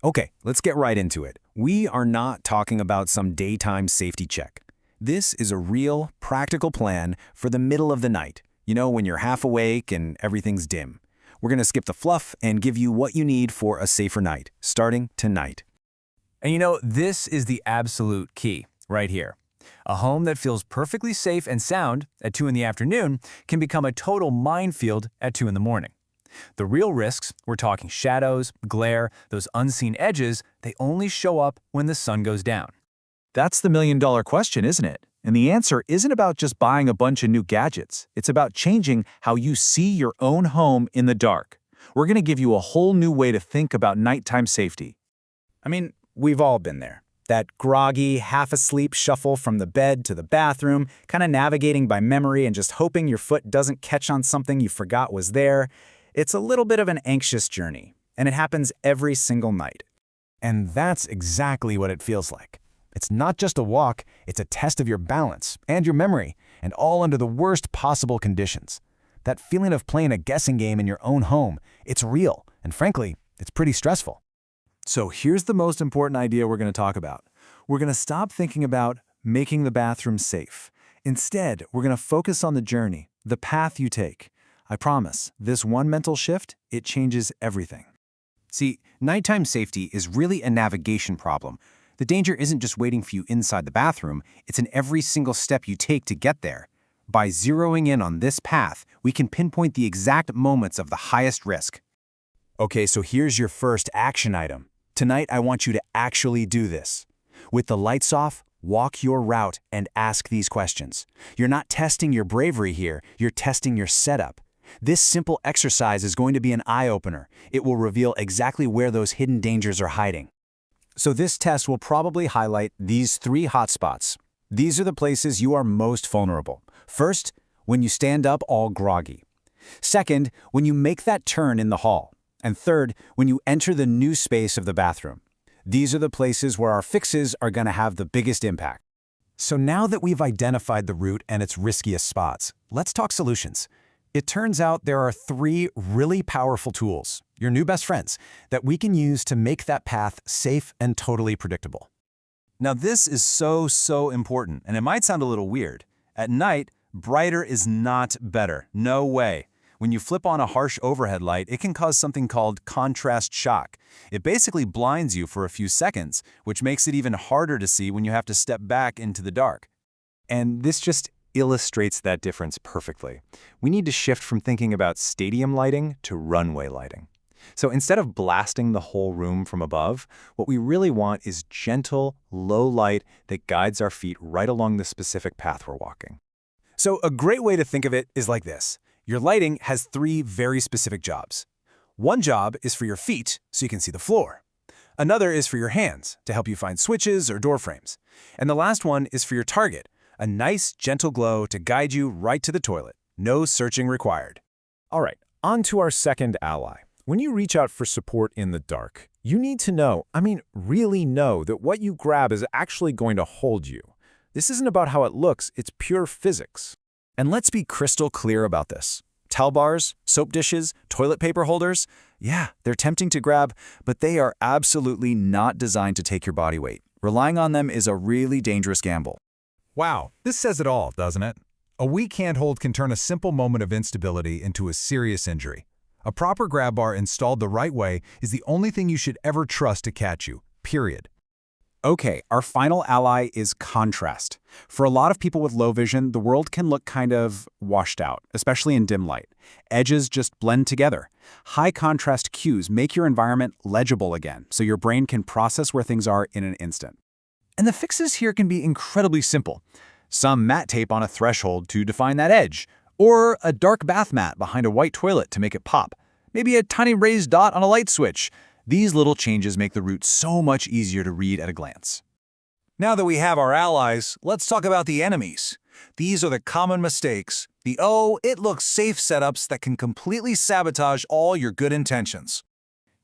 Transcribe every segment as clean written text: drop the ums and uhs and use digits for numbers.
Okay, let's get right into it. We are not talking about some daytime safety check. This is a real, practical plan for the middle of the night. You know, when you're half awake and everything's dim. We're going to skip the fluff and give you what you need for a safer night, starting tonight. And you know, this is the absolute key, right here. A home that feels perfectly safe and sound at 2 in the afternoon can become a total minefield at 2 in the morning. The real risks, we're talking shadows, glare, those unseen edges, they only show up when the sun goes down. That's the million-dollar question, isn't it? And the answer isn't about just buying a bunch of new gadgets. It's about changing how you see your own home in the dark. We're going to give you a whole new way to think about nighttime safety. I mean, we've all been there. That groggy, half-asleep shuffle from the bed to the bathroom, kind of navigating by memory and just hoping your foot doesn't catch on something you forgot was there. It's a little bit of an anxious journey, and it happens every single night. And that's exactly what it feels like. It's not just a walk, it's a test of your balance and your memory, and all under the worst possible conditions. That feeling of playing a guessing game in your own home, it's real, and frankly, it's pretty stressful. So here's the most important idea we're going to talk about. We're going to stop thinking about making the bathroom safe. Instead, we're going to focus on the journey, the path you take. I promise, this one mental shift, it changes everything. See, nighttime safety is really a navigation problem. The danger isn't just waiting for you inside the bathroom, it's in every single step you take to get there. By zeroing in on this path, we can pinpoint the exact moments of the highest risk. Okay, so here's your first action item. Tonight, I want you to actually do this. With the lights off, walk your route and ask these questions. You're not testing your bravery here, you're testing your setup. This simple exercise is going to be an eye-opener. It will reveal exactly where those hidden dangers are hiding. So this test will probably highlight these 3 hotspots. These are the places you are most vulnerable. First, when you stand up all groggy. Second, when you make that turn in the hall. And third, when you enter the new space of the bathroom. These are the places where our fixes are going to have the biggest impact. So now that we've identified the route and its riskiest spots, let's talk solutions. It turns out there are 3 really powerful tools, your new best friends, that we can use to make that path safe and totally predictable. Now this is so important, and it might sound a little weird. At night, brighter is not better. No way. When you flip on a harsh overhead light, it can cause something called contrast shock. It basically blinds you for a few seconds, which makes it even harder to see when you have to step back into the dark. And this just illustrates that difference perfectly. We need to shift from thinking about stadium lighting to runway lighting. So instead of blasting the whole room from above, what we really want is gentle, low light that guides our feet right along the specific path we're walking. So a great way to think of it is like this. Your lighting has 3 very specific jobs. One job is for your feet, so you can see the floor. Another is for your hands, to help you find switches or door frames. And the last one is for your target, a nice, gentle glow to guide you right to the toilet. No searching required. All right, on to our second ally. When you reach out for support in the dark, you need to know, really know that what you grab is actually going to hold you. This isn't about how it looks, it's pure physics. And let's be crystal clear about this. Towel bars, soap dishes, toilet paper holders, yeah, they're tempting to grab, but they are absolutely not designed to take your body weight. Relying on them is a really dangerous gamble. Wow, this says it all, doesn't it? A weak handhold can turn a simple moment of instability into a serious injury. A proper grab bar installed the right way is the only thing you should ever trust to catch you, period. Okay, our final ally is contrast. For a lot of people with low vision, the world can look kind of washed out, especially in dim light. Edges just blend together. High contrast cues make your environment legible again, so your brain can process where things are in an instant. And the fixes here can be incredibly simple. Some matte tape on a threshold to define that edge, or a dark bath mat behind a white toilet to make it pop. Maybe a tiny raised dot on a light switch. These little changes make the route so much easier to read at a glance. Now that we have our allies, let's talk about the enemies. These are the common mistakes, the it looks safe setups that can completely sabotage all your good intentions.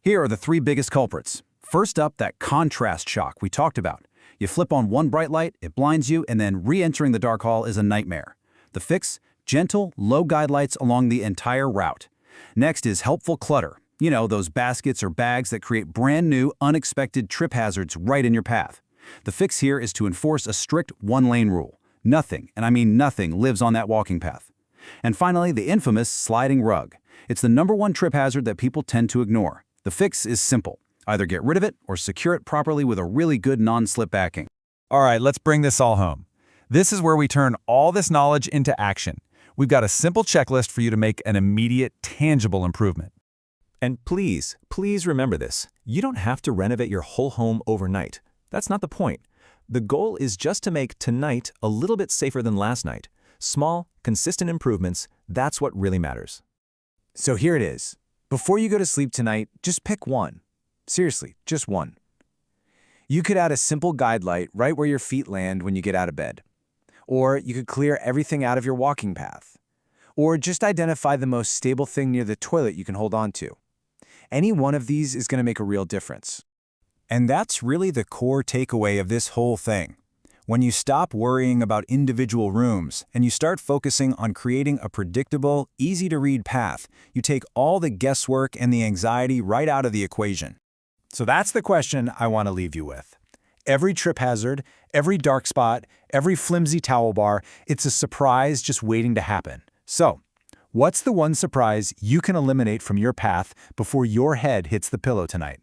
Here are the 3 biggest culprits. First up, that contrast shock we talked about. You flip on one bright light, it blinds you, and then re-entering the dark hall is a nightmare. The fix? Gentle, low guide lights along the entire route. Next is helpful clutter. You know, those baskets or bags that create brand new, unexpected trip hazards right in your path. The fix here is to enforce a strict one-lane rule. Nothing, and I mean nothing, lives on that walking path. And finally, the infamous sliding rug. It's the #1 trip hazard that people tend to ignore. The fix is simple. Either get rid of it or secure it properly with a really good non-slip backing. All right, let's bring this all home. This is where we turn all this knowledge into action. We've got a simple checklist for you to make an immediate, tangible improvement. And please, please remember this. You don't have to renovate your whole home overnight. That's not the point. The goal is just to make tonight a little bit safer than last night. Small, consistent improvements, that's what really matters. So here it is. Before you go to sleep tonight, just pick one. Seriously, just one. You could add a simple guide light right where your feet land when you get out of bed. Or you could clear everything out of your walking path. Or just identify the most stable thing near the toilet you can hold on to. Any one of these is going to make a real difference. And that's really the core takeaway of this whole thing. When you stop worrying about individual rooms and you start focusing on creating a predictable, easy-to-read path, you take all the guesswork and the anxiety right out of the equation. So that's the question I want to leave you with. Every trip hazard, every dark spot, every flimsy towel bar, it's a surprise just waiting to happen. So, what's the one surprise you can eliminate from your path before your head hits the pillow tonight?